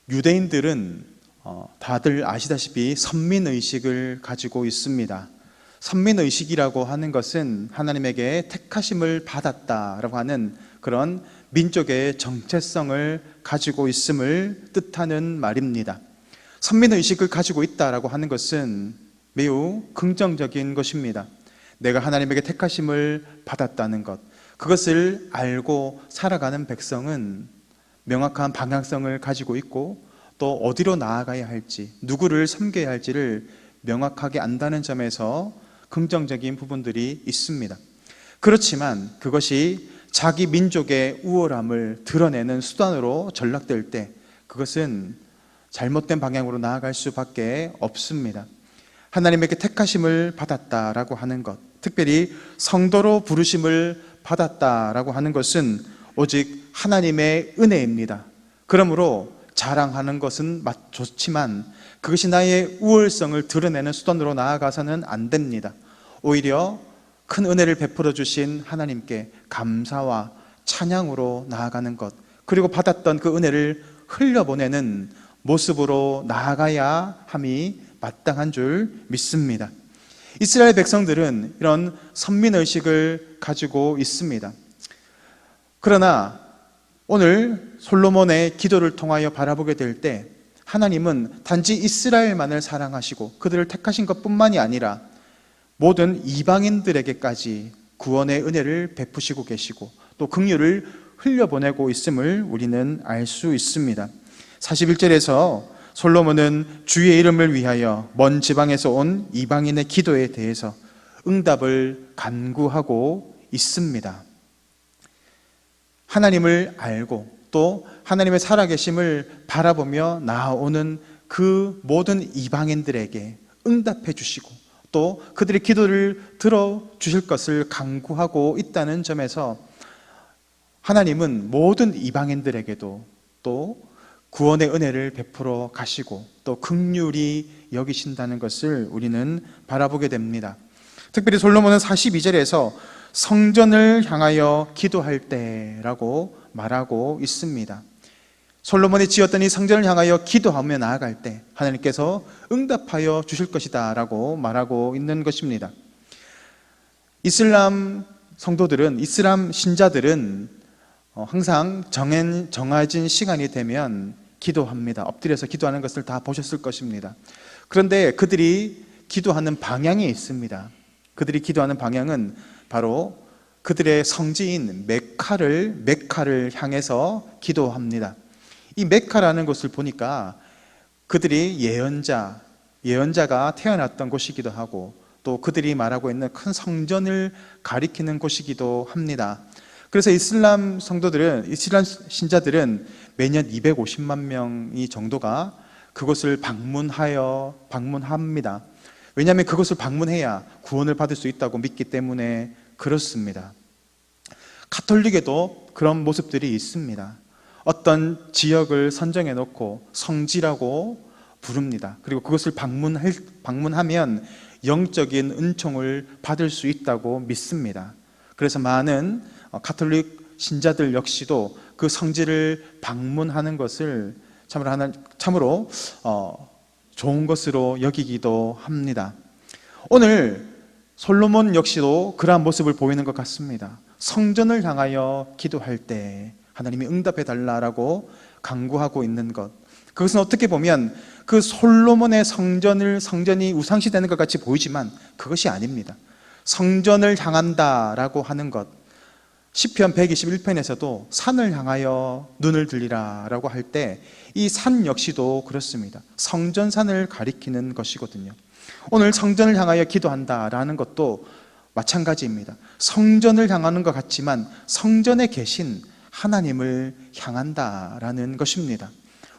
유대인들은 다들 아시다시피 선민의식을 가지고 있습니다. 선민의식이라고 하는 것은 하나님에게 택하심을 받았다라고 하는 그런 민족의 정체성을 가지고 있음을 뜻하는 말입니다. 선민의식을 가지고 있다라고 하는 것은 매우 긍정적인 것입니다. 내가 하나님에게 택하심을 받았다는 것, 그것을 알고 살아가는 백성은 명확한 방향성을 가지고 있고 또 어디로 나아가야 할지, 누구를 섬겨야 할지를 명확하게 안다는 점에서 긍정적인 부분들이 있습니다. 그렇지만 그것이 자기 민족의 우월함을 드러내는 수단으로 전락될 때 그것은 잘못된 방향으로 나아갈 수밖에 없습니다. 하나님에게 택하심을 받았다라고 하는 것, 특별히 성도로 부르심을 받았다라고 하는 것은 오직 하나님의 은혜입니다. 그러므로 자랑하는 것은 좋지만 그것이 나의 우월성을 드러내는 수단으로 나아가서는 안 됩니다. 오히려 큰 은혜를 베풀어 주신 하나님께 감사와 찬양으로 나아가는 것, 그리고 받았던 그 은혜를 흘려보내는 모습으로 나아가야 함이 마땅한 줄 믿습니다. 이스라엘 백성들은 이런 선민의식을 가지고 있습니다. 그러나 오늘 솔로몬의 기도를 통하여 바라보게 될 때 하나님은 단지 이스라엘만을 사랑하시고 그들을 택하신 것뿐만이 아니라 모든 이방인들에게까지 구원의 은혜를 베푸시고 계시고 또 긍휼을 흘려보내고 있음을 우리는 알 수 있습니다. 41절에서 솔로몬은 주의 이름을 위하여 먼 지방에서 온 이방인의 기도에 대해서 응답을 간구하고 있습니다. 하나님을 알고 또 하나님의 살아계심을 바라보며 나아오는 그 모든 이방인들에게 응답해 주시고 또 그들의 기도를 들어주실 것을 간구하고 있다는 점에서 하나님은 모든 이방인들에게도 또 구원의 은혜를 베풀어 가시고 또 긍휼히 여기신다는 것을 우리는 바라보게 됩니다. 특별히 솔로몬은 42절에서 성전을 향하여 기도할 때라고 말하고 있습니다. 솔로몬이 지었던 이 성전을 향하여 기도하며 나아갈 때 하나님께서 응답하여 주실 것이다 라고 말하고 있는 것입니다. 이슬람 성도들은, 이슬람 신자들은 항상 정해진 시간이 되면 기도합니다. 엎드려서 기도하는 것을 다 보셨을 것입니다. 그런데 그들이 기도하는 방향이 있습니다. 그들이 기도하는 방향은 바로 그들의 성지인 메카를 향해서 기도합니다. 이 메카라는 곳을 보니까 그들이 예언자가 태어났던 곳이기도 하고 또 그들이 말하고 있는 큰 성전을 가리키는 곳이기도 합니다. 그래서 이슬람 신자들은 매년 250만 명이 정도가 그곳을 방문합니다. 왜냐하면 그것을 방문해야 구원을 받을 수 있다고 믿기 때문에 그렇습니다. 가톨릭에도 그런 모습들이 있습니다. 어떤 지역을 선정해 놓고 성지라고 부릅니다. 그리고 그것을 방문하면 영적인 은총을 받을 수 있다고 믿습니다. 그래서 많은 가톨릭 신자들 역시도 그 성지를 방문하는 것을 참으로 좋은 것으로 여기기도 합니다. 오늘 솔로몬 역시도 그러한 모습을 보이는 것 같습니다. 성전을 향하여 기도할 때 하나님이 응답해 달라라고 간구하고 있는 것, 그것은 어떻게 보면 그 솔로몬의 성전이 우상시되는 것 같이 보이지만 그것이 아닙니다. 성전을 향한다라고 하는 것, 시편 121편에서도 산을 향하여 눈을 들리라 라고 할 때 이 산 역시도 그렇습니다. 성전산을 가리키는 것이거든요. 오늘 성전을 향하여 기도한다라는 것도 마찬가지입니다. 성전을 향하는 것 같지만 성전에 계신 하나님을 향한다라는 것입니다.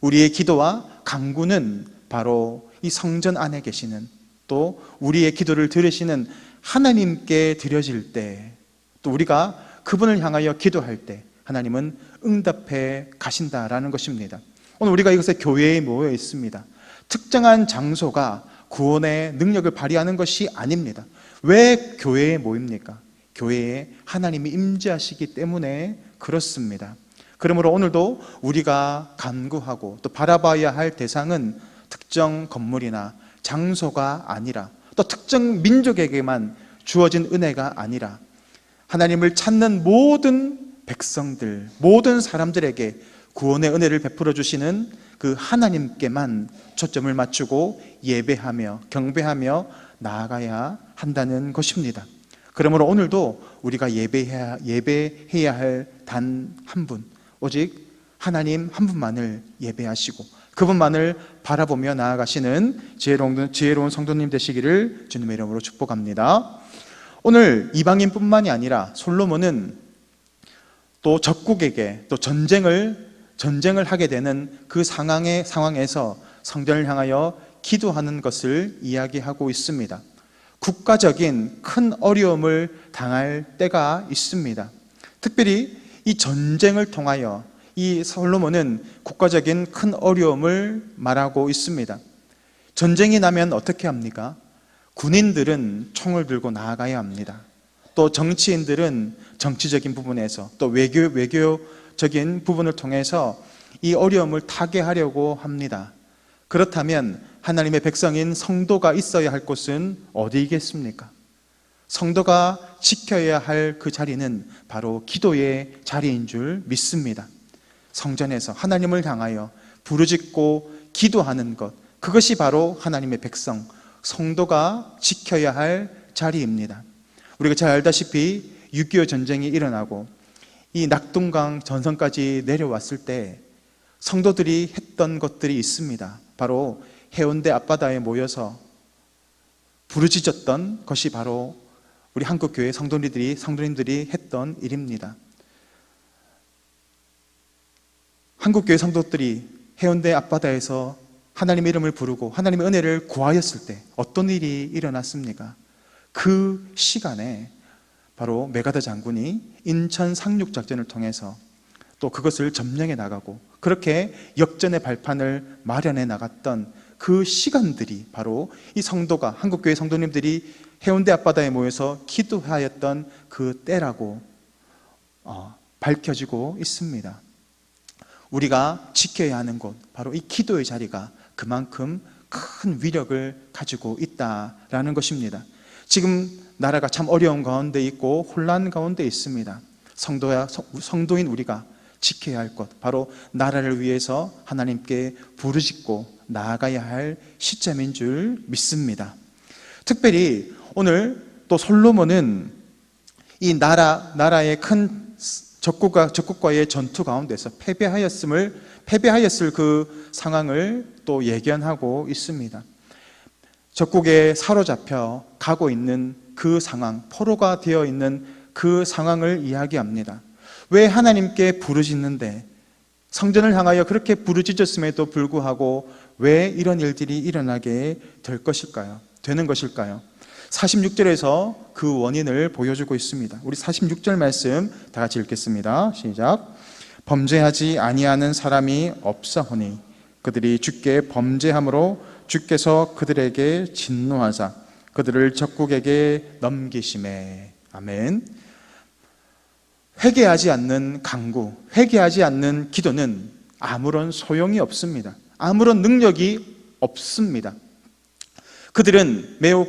우리의 기도와 간구는 바로 이 성전 안에 계시는 또 우리의 기도를 들으시는 하나님께 드려질 때, 또 우리가 그분을 향하여 기도할 때 하나님은 응답해 가신다라는 것입니다. 오늘 우리가 이곳에 교회에 모여 있습니다. 특정한 장소가 구원의 능력을 발휘하는 것이 아닙니다. 왜 교회에 모입니까? 교회에 하나님이 임재하시기 때문에 그렇습니다. 그러므로 오늘도 우리가 간구하고 또 바라봐야 할 대상은 특정 건물이나 장소가 아니라, 또 특정 민족에게만 주어진 은혜가 아니라 하나님을 찾는 모든 백성들, 모든 사람들에게 구원의 은혜를 베풀어 주시는 그 하나님께만 초점을 맞추고 예배하며 경배하며 나아가야 한다는 것입니다. 그러므로 오늘도 우리가 예배해야 할 단 한 분, 오직 하나님 한 분만을 예배하시고 그분만을 바라보며 나아가시는 지혜로운 성도님 되시기를 주님의 이름으로 축복합니다. 오늘 이방인뿐만이 아니라 솔로몬은 또 적국에게 또 전쟁을 하게 되는 그 상황에서 성전을 향하여 기도하는 것을 이야기하고 있습니다. 국가적인 큰 어려움을 당할 때가 있습니다. 특별히 이 전쟁을 통하여 이 솔로몬은 국가적인 큰 어려움을 말하고 있습니다. 전쟁이 나면 어떻게 합니까? 군인들은 총을 들고 나아가야 합니다. 또 정치인들은 정치적인 부분에서 또 외교적인 부분을 통해서 이 어려움을 타개하려고 합니다. 그렇다면 하나님의 백성인 성도가 있어야 할 곳은 어디이겠습니까? 성도가 지켜야 할 그 자리는 바로 기도의 자리인 줄 믿습니다. 성전에서 하나님을 향하여 부르짖고 기도하는 것, 그것이 바로 하나님의 백성, 성도가 지켜야 할 자리입니다. 우리가 잘 알다시피 6.25 전쟁이 일어나고 이 낙동강 전선까지 내려왔을 때 성도들이 했던 것들이 있습니다. 바로 해운대 앞바다에 모여서 부르짖었던 것이 바로 우리 한국교회 성도님들이 했던 일입니다. 한국교회 성도들이 해운대 앞바다에서 하나님의 이름을 부르고 하나님의 은혜를 구하였을 때 어떤 일이 일어났습니까? 그 시간에 바로 메가더 장군이 인천 상륙작전을 통해서 또 그것을 점령해 나가고 그렇게 역전의 발판을 마련해 나갔던 그 시간들이 바로 이 성도가, 한국교회 성도님들이 해운대 앞바다에 모여서 기도하였던 그 때라고 밝혀지고 있습니다. 우리가 지켜야 하는 곳, 바로 이 기도의 자리가 그만큼 큰 위력을 가지고 있다라는 것입니다. 지금 나라가 참 어려운 가운데 있고 혼란 가운데 있습니다. 성도인 우리가 지켜야 할 것, 바로 나라를 위해서 하나님께 부르짖고 나아가야 할 시점인 줄 믿습니다. 특별히 오늘 또 솔로몬은 이 나라의 큰 적국과의 전투 가운데서 패배하였을 그 상황을 또 예견하고 있습니다. 적국에 사로잡혀 가고 있는 그 상황, 포로가 되어 있는 그 상황을 이야기합니다. 왜 하나님께 부르짖는데, 성전을 향하여 그렇게 부르짖었음에도 불구하고 왜 이런 일들이 일어나게 되는 것일까요? 46절에서 그 원인을 보여주고 있습니다. 우리 46절 말씀 다 같이 읽겠습니다. 시작. 범죄하지 아니하는 사람이 없사오니 그들이 주께 범죄함으로 주께서 그들에게 진노하사 그들을 적국에게 넘기심에. 아멘. 회개하지 않는 간구, 회개하지 않는 기도는 아무런 소용이 없습니다. 아무런 능력이 없습니다. 그들은 매우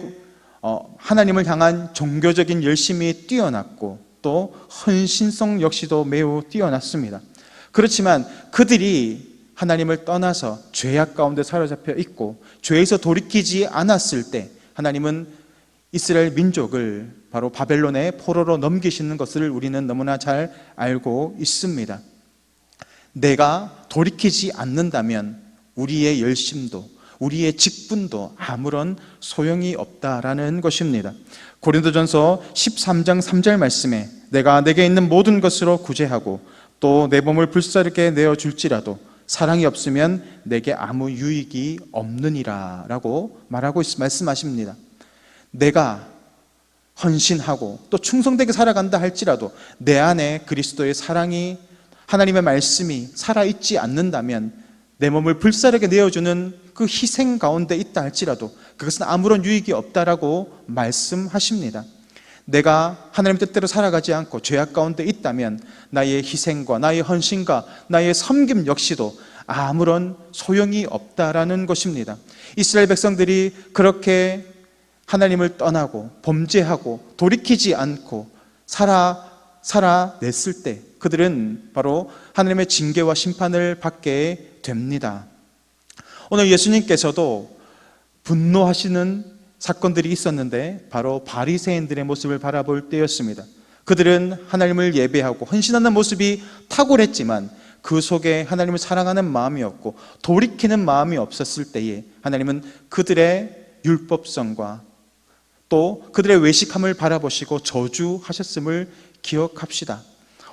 하나님을 향한 종교적인 열심이 뛰어났고 또 헌신성 역시도 매우 뛰어났습니다. 그렇지만 그들이 하나님을 떠나서 죄악 가운데 사로잡혀 있고 죄에서 돌이키지 않았을 때 하나님은 이스라엘 민족을 바로 바벨론의 포로로 넘기시는 것을 우리는 너무나 잘 알고 있습니다. 내가 돌이키지 않는다면 우리의 열심도 우리의 직분도 아무런 소용이 없다라는 것입니다. 고린도전서 13장 3절 말씀에 내가 내게 있는 모든 것으로 구제하고 또 내 몸을 불사르게 내어줄지라도 사랑이 없으면 내게 아무 유익이 없느니라 라고 말씀하십니다. 내가 헌신하고 또 충성되게 살아간다 할지라도 내 안에 그리스도의 사랑이, 하나님의 말씀이 살아있지 않는다면 내 몸을 불사르게 내어주는 그 희생 가운데 있다 할지라도 그것은 아무런 유익이 없다라고 말씀하십니다. 내가 하나님 뜻대로 살아가지 않고 죄악 가운데 있다면 나의 희생과 나의 헌신과 나의 섬김 역시도 아무런 소용이 없다라는 것입니다. 이스라엘 백성들이 그렇게 하나님을 떠나고 범죄하고 돌이키지 않고 살아냈을 때 그들은 바로 하나님의 징계와 심판을 받게 됩니다. 오늘 예수님께서도 분노하시는 사건들이 있었는데 바로 바리새인들의 모습을 바라볼 때였습니다. 그들은 하나님을 예배하고 헌신하는 모습이 탁월했지만 그 속에 하나님을 사랑하는 마음이 없고 돌이키는 마음이 없었을 때에 하나님은 그들의 율법성과 또 그들의 외식함을 바라보시고 저주하셨음을 기억합시다.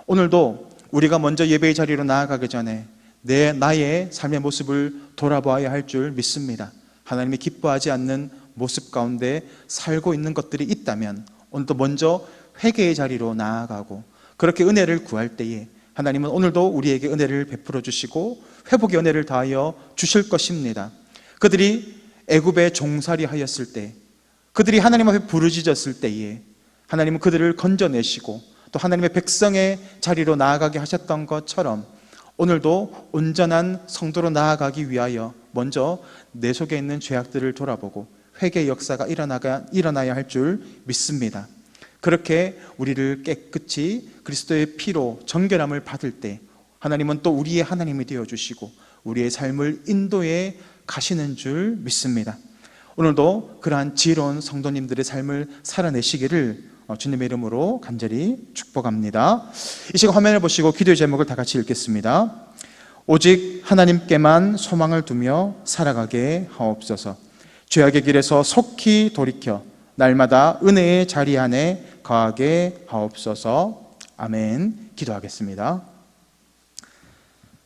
오늘도 우리가 먼저 예배의 자리로 나아가기 전에 나의 삶의 모습을 돌아봐야 할 줄 믿습니다. 하나님이 기뻐하지 않는 모습 가운데 살고 있는 것들이 있다면 오늘도 먼저 회개의 자리로 나아가고 그렇게 은혜를 구할 때에 하나님은 오늘도 우리에게 은혜를 베풀어 주시고 회복의 은혜를 다하여 주실 것입니다. 그들이 애굽에 종살이 하였을 때, 그들이 하나님 앞에 부르짖었을 때에 하나님은 그들을 건져내시고 또 하나님의 백성의 자리로 나아가게 하셨던 것처럼 오늘도 온전한 성도로 나아가기 위하여 먼저 내 속에 있는 죄악들을 돌아보고 회개의 역사가 일어나야 할 줄 믿습니다. 그렇게 우리를 깨끗이 그리스도의 피로 정결함을 받을 때 하나님은 또 우리의 하나님이 되어주시고 우리의 삶을 인도해 가시는 줄 믿습니다. 오늘도 그러한 지혜로운 성도님들의 삶을 살아내시기를 주님의 이름으로 간절히 축복합니다. 이 시간 화면을 보시고 기도의 제목을 다 같이 읽겠습니다. 오직 하나님께만 소망을 두며 살아가게 하옵소서. 죄악의 길에서 속히 돌이켜 날마다 은혜의 자리 안에 거하게 하옵소서. 아멘. 기도하겠습니다.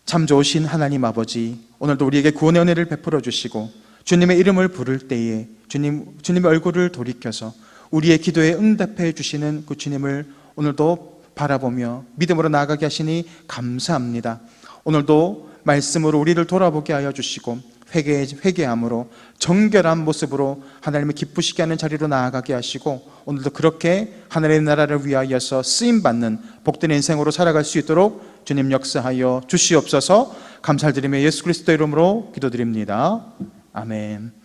참 좋으신 하나님 아버지, 오늘도 우리에게 구원의 은혜를 베풀어 주시고 주님의 이름을 부를 때에 주님의 얼굴을 돌이켜서 우리의 기도에 응답해 주시는 그 주님을 오늘도 바라보며 믿음으로 나아가게 하시니 감사합니다. 오늘도 말씀으로 우리를 돌아보게 하여 주시고 회개함으로 정결한 모습으로 하나님을 기쁘시게 하는 자리로 나아가게 하시고 오늘도 그렇게 하나님의 나라를 위하여서 쓰임받는 복된 인생으로 살아갈 수 있도록 주님 역사하여 주시옵소서. 감사드리며 예수 그리스도 이름으로 기도드립니다. 아멘.